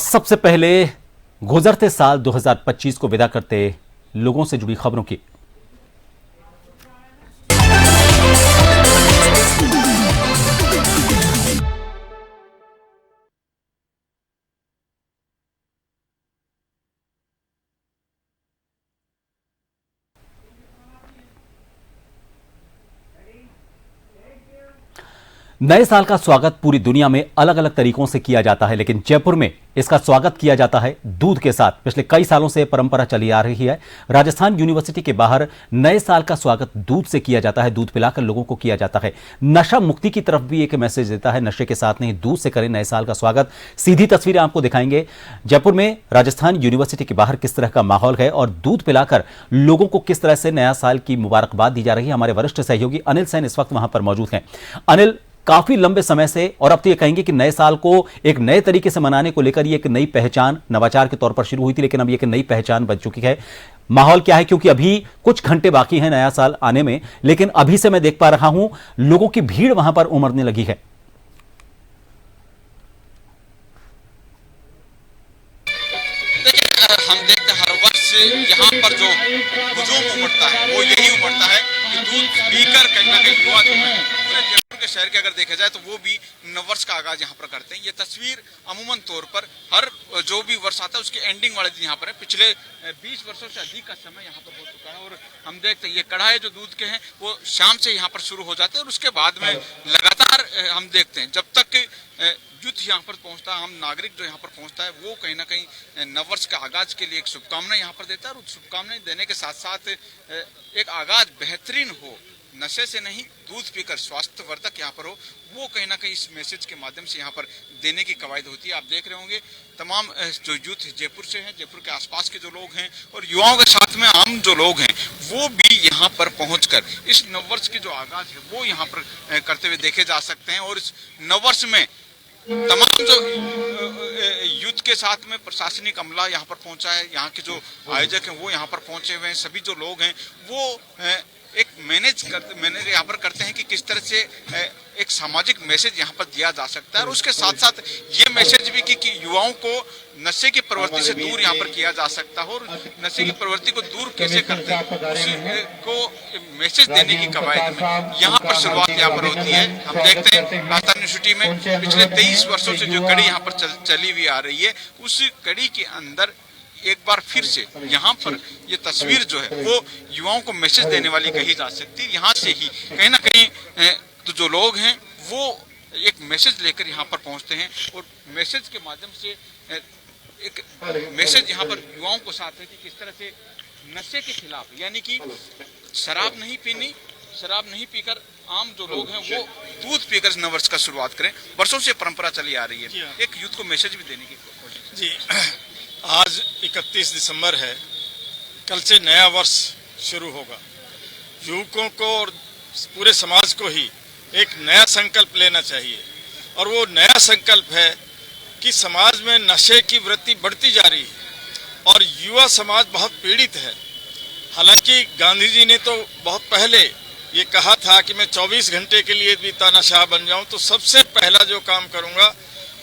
सबसे पहले गुजरते साल 2025 को विदा करते लोगों से जुड़ी खबरों की। नए साल का स्वागत पूरी दुनिया में अलग अलग तरीकों से किया जाता है, लेकिन जयपुर में इसका स्वागत किया जाता है दूध के साथ। पिछले कई सालों से परंपरा चली आ रही है। राजस्थान यूनिवर्सिटी के बाहर नए साल का स्वागत दूध से किया जाता है, दूध पिलाकर लोगों को किया जाता है। नशा मुक्ति की तरफ भी एक मैसेज देता है, नशे के साथ नहीं दूध से करें नए साल का स्वागत। सीधी तस्वीरें आपको दिखाएंगे जयपुर में राजस्थान यूनिवर्सिटी के बाहर किस तरह का माहौल है और दूध पिलाकर लोगों को किस तरह से नया साल की मुबारकबाद दी जा रही है। हमारे वरिष्ठ सहयोगी अनिल सैन इस वक्त वहां पर मौजूद हैं। अनिल, काफी लंबे समय से, और अब तो ये कहेंगे कि नए साल को एक नए तरीके से मनाने को लेकर ये एक नई पहचान नवाचार के तौर पर शुरू हुई थी, लेकिन अब ये एक नई पहचान बन चुकी है। माहौल क्या है, क्योंकि अभी कुछ घंटे बाकी हैं नया साल आने में, लेकिन अभी से मैं देख पा रहा हूं लोगों की भीड़ वहां पर उमड़ने लगी है। देखिए, हम देखते हैं हर वर्ष यहाँ पर जो हुजूम उमड़ता है वो यही उमड़ता है कि दूध पीकर कहीं ना कहीं युवा जो है पूरे जयपुर के शहर के अगर देखा जाए तो वो भी नववर्ष का आगाज यहाँ पर करते हैं। ये तस्वीर अमूमन तौर पर हर जो भी वर्ष आता है उसके एंडिंग वाले दिन यहाँ पर है। पिछले 20 वर्षों से अधिक का समय यहाँ पर हो चुका है और हम देखते हैं ये कढ़ाई जो दूध के हैं वो शाम से यहाँ पर शुरू हो जाते हैं और उसके बाद में लगातार हम देखते हैं जब तक यूथ यहाँ पर पहुंचता है, हम नागरिक जो यहाँ पर पहुंचता है वो कहीं ना कहीं नववर्ष का आगाज के लिए एक शुभकामना यहाँ पर देता है और शुभकामनाएं देने के साथ साथ एक आगाज बेहतरीन हो, नशे से नहीं दूध पीकर स्वास्थ्यवर्धक यहाँ पर हो, वो कहीं ना कहीं इस मैसेज के माध्यम से यहाँ पर देने की कवायद होती है। आप देख रहे होंगे तमाम जो यूथ जयपुर से हैं, जयपुर के आसपास के जो लोग हैं और युवाओं के साथ में आम जो लोग हैं वो भी यहाँ पर पहुंचकर इस नववर्ष की जो आगाज है वो यहाँ पर करते हुए देखे जा सकते हैं। और इस नववर्ष में तमाम जो यूथ के साथ में प्रशासनिक अमला यहाँ पर पहुंचा है, यहाँ के जो आयोजक हैं वो यहाँ पर पहुंचे हुए हैं, सभी जो लोग हैं वो एक मैनेज यहाँ पर करते हैं कि किस तरह से एक सामाजिक मैसेज यहाँ पर दिया जा सकता है और उसके साथ साथ ये मैसेज भी कि युवाओं को नशे की प्रवृत्ति से दूर यहाँ पर किया जा सकता है और नशे की प्रवृत्ति को दूर कैसे करते हैं उसको मैसेज देने की कवायद में यहाँ पर शुरुआत यहाँ पर होती है। हम देखते हैं राजस्थान यूनिवर्सिटी में पिछले 23 वर्षों से जो कड़ी यहाँ पर चली हुई आ रही है, उस कड़ी के अंदर एक बार फिर से यहाँ पर ये तस्वीर जो है वो युवाओं को मैसेज देने वाली कही जा सकती है। यहाँ से ही कहीं ना कहीं तो जो लोग हैं वो एक मैसेज लेकर यहाँ पर पहुँचते हैं और मैसेज के माध्यम से एक मैसेज यहाँ पर युवाओं को साथ है कि किस तरह से नशे के खिलाफ, यानी कि शराब नहीं पीनी, शराब नहीं पीकर आम जो लोग हैं वो दूध पीकर नववर्ष का शुरुआत करें। वर्षों से परंपरा चली आ रही है, एक यूथ को मैसेज भी देने की कोशिश। जी, आज 31 दिसंबर है, कल से नया वर्ष शुरू होगा। युवकों को और पूरे समाज को ही एक नया संकल्प लेना चाहिए और वो नया संकल्प है कि समाज में नशे की वृत्ति बढ़ती जा रही है और युवा समाज बहुत पीड़ित है। हालांकि गांधी जी ने तो बहुत पहले ये कहा था कि मैं 24 घंटे के लिए भी तानाशाह बन जाऊं तो सबसे पहला जो काम करूंगा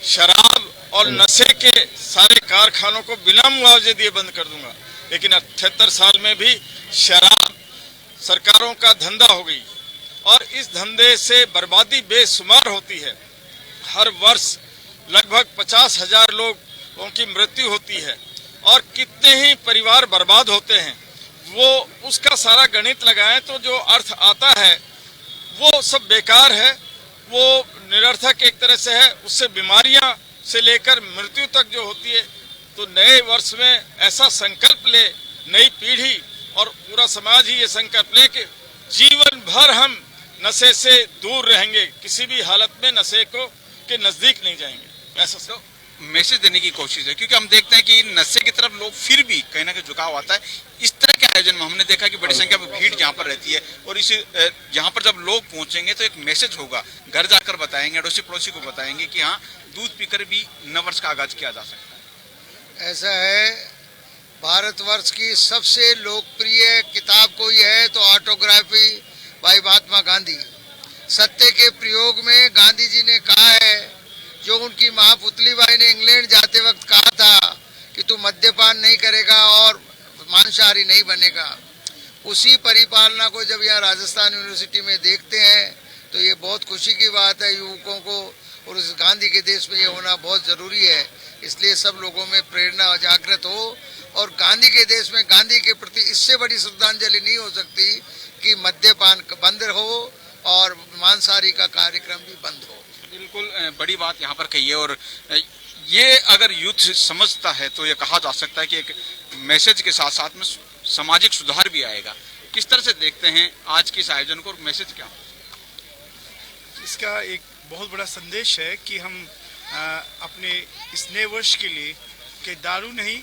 शराब और नशे के सारे कारखानों को बिना मुआवजे दिए बंद कर दूंगा। लेकिन 78 साल में भी शराब सरकारों का धंधा हो गई और इस धंधे से बर्बादी बेशुमार होती है। हर वर्ष लगभग 50,000 लोगों की मृत्यु होती है और कितने ही परिवार बर्बाद होते हैं। वो उसका सारा गणित लगाएं तो जो अर्थ आता है वो सब बेकार है, वो निरर्थक एक तरह से है। उससे बीमारियां से लेकर मृत्यु तक जो होती है। तो नए वर्ष में ऐसा संकल्प ले नई पीढ़ी और पूरा समाज ही ये संकल्प ले कि जीवन भर हम नशे से दूर रहेंगे, किसी भी हालत में नशे को के नजदीक नहीं जाएंगे। ऐसा तो मैसेज देने की कोशिश है, क्योंकि हम देखते हैं कि नशे की तरफ लोग फिर भी कहीं ना कहीं झुकाव आता है। इस तरह के आयोजन में हमने देखा कि बड़ी संख्या में भीड़ यहाँ पर रहती है और इस यहाँ पर जब लोग पहुंचेंगे तो एक मैसेज होगा, घर जाकर बताएंगे, अड़ोसी पड़ोसी को बताएंगे कि हाँ दूध पीकर भी नववर्ष का आगाज किया जा सकता है। ऐसा है, भारतवर्ष की सबसे लोकप्रिय किताब कोई है तो ऑटोग्राफी बाई महात्मा गांधी। सत्य के प्रयोग में गांधी जी ने कहा है, जो उनकी महापुतली बाई ने इंग्लैंड जाते वक्त कहा था मद्यपान नहीं करेगा और मांसाहारी नहीं बनेगा। उसी परिपालना को जब यहाँ राजस्थान यूनिवर्सिटी में देखते हैं तो ये बहुत खुशी की बात है। युवकों को और उस गांधी के देश में ये होना बहुत ज़रूरी है, इसलिए सब लोगों में प्रेरणा जागृत हो। और गांधी के देश में गांधी के प्रति इससे बड़ी श्रद्धांजलि नहीं हो सकती कि मद्यपान बंद हो और मांसाहारी का कार्यक्रम भी बंद हो। बिल्कुल बड़ी बात यहाँ पर कही है, और ये अगर यूथ समझता है तो ये कहा जा सकता है कि एक मैसेज के साथ साथ में सामाजिक सुधार भी आएगा। किस तरह से देखते हैं आज के इस आयोजन को और मैसेज क्या? इसका एक बहुत बड़ा संदेश है कि हम अपने इस नए वर्ष के लिए कि दारू नहीं,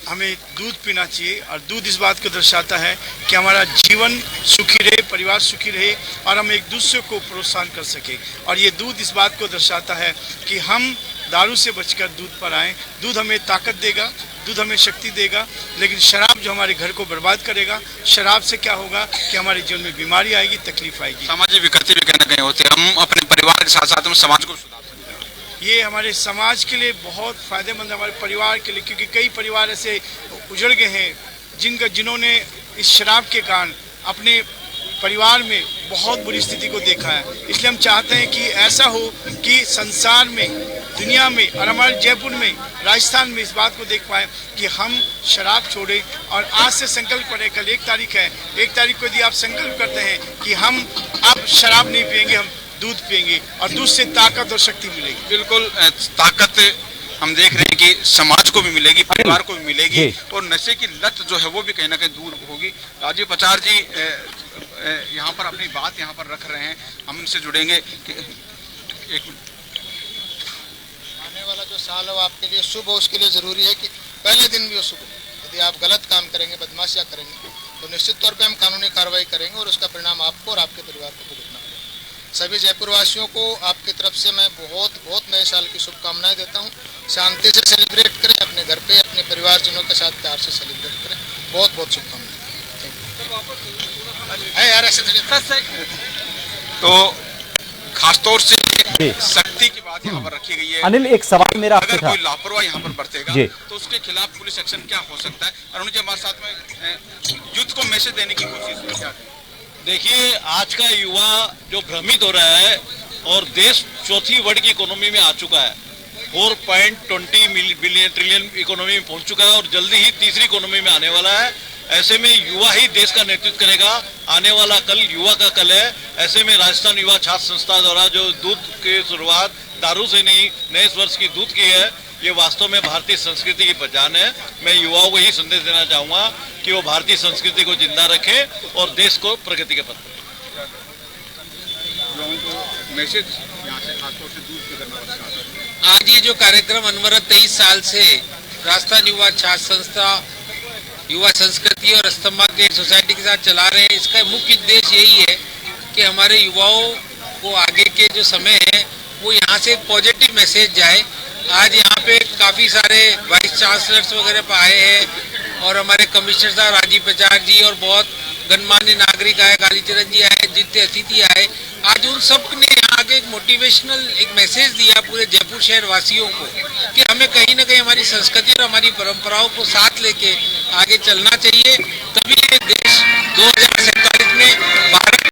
हमें दूध पीना चाहिए। और दूध इस बात को दर्शाता है कि हमारा जीवन सुखी रहे, परिवार सुखी रहे और हम एक दूसरे को प्रोत्साहन कर सके। और ये दूध इस बात को दर्शाता है कि हम दारू से बचकर दूध पर आएँ। दूध हमें ताकत देगा, दूध हमें शक्ति देगा, लेकिन शराब जो हमारे घर को बर्बाद करेगा, शराब से क्या होगा कि हमारे जीवन में बीमारी आएगी, तकलीफ आएगी। सामाजिक विकृति भी कहीं ना कहीं होती है। हम अपने परिवार के साथ साथ हम समाज को सुधार सकते हैं। ये हमारे समाज के लिए बहुत फायदेमंद है, हमारे परिवार के लिए, क्योंकि कई परिवार ऐसे उजड़ गए हैं जिन्होंने इस शराब के कारण अपने परिवार में बहुत बुरी स्थिति को देखा है। इसलिए हम चाहते हैं कि ऐसा हो कि संसार में, दुनिया में और हमारे जयपुर में, राजस्थान में इस बात को देख पाए कि हम शराब छोड़ें। और आज से संकल्प करें, कल 1 तारीख है, 1 तारीख को यदि आप संकल्प करते हैं कि हम अब शराब नहीं पिएंगे, हम दूध पिएंगे और दूध से ताकत और शक्ति मिलेगी। बिल्कुल ताकत हम देख रहे हैं कि समाज को भी मिलेगी, परिवार को भी मिलेगी और नशे की लत जो है वो भी कहीं ना कहीं दूर होगी। राजीव पचार जी यहाँ पर अपनी बात यहाँ पर रख रहे हैं, हम उनसे जुड़ेंगे। एक आने वाला जो साल हो आपके लिए शुभ हो, उसके लिए ज़रूरी है कि पहले दिन भी हो शुभ हो। यदि आप गलत काम करेंगे, बदमाशियाँ करेंगे, तो निश्चित तौर पे हम कानूनी कार्रवाई करेंगे और उसका परिणाम आपको और आपके परिवार को भुगतना है। सभी जयपुर वासियों को आपकी तरफ से मैं बहुत बहुत नए साल की शुभकामनाएं देता हूं। शांति से सेलिब्रेट करें, अपने घर पे अपने परिवारजनों के साथ प्यार से सेलिब्रेट करें। बहुत बहुत शुभकामनाएं। यार ऐसे तो खासतौर से सख्ती की बात यहाँ पर रखी गई है। अनिल, एक सवाल मेरा आपसे अगर था। कोई लापरवाही यहाँ पर बरतेगा तो उसके खिलाफ पुलिस एक्शन क्या हो सकता है? अरुण जी हमारे साथ में यूथ को मैसेज देने की कोशिश क्या? देखिए, आज का युवा जो भ्रमित हो रहा है और देश चौथी वर्ल्ड की इकोनॉमी में आ चुका है, 4.20 बिलियन ट्रिलियन इकोनॉमी में पहुंच चुका है और जल्दी ही तीसरी इकोनॉमी में आने वाला है। ऐसे में युवा ही देश का नेतृत्व करेगा। आने वाला कल युवा का कल है। ऐसे में राजस्थान युवा छात्र संस्था द्वारा जो दूध की शुरुआत दारू से नहीं, नए वर्ष की दूध की है, ये वास्तव में भारतीय संस्कृति की पहचान है। मैं युवाओं को यही संदेश देना चाहूँगा कि वो भारतीय संस्कृति को जिंदा रखें और देश को प्रगति के पथ पर। मैसेज यहाँ से खासतौर से दूध की करना। आज ये जो कार्यक्रम अनवरत 23 साल से राजस्थान युवा छात्र संस्था युवा संस्कृति और स्तंभा के सोसाइटी के साथ चला रहे हैं, इसका मुख्य उद्देश्य यही है कि हमारे युवाओं को आगे के जो समय है वो यहाँ से पॉजिटिव मैसेज जाए। आज यहाँ पे काफ़ी सारे वाइस चांसलर्स वगैरह आए हैं और हमारे कमिश्नर साहब राजीव पचार जी और बहुत गणमान्य नागरिक आए, कालीचरण जी आए, जितने अतिथि आए। आज उन सब ने यहाँ आके एक मोटिवेशनल एक मैसेज दिया पूरे जयपुर शहर वासियों को कि हमें कहीं ना कहीं हमारी संस्कृति और हमारी परंपराओं को साथ लेके आगे चलना चाहिए, तभी ये देश 2047 में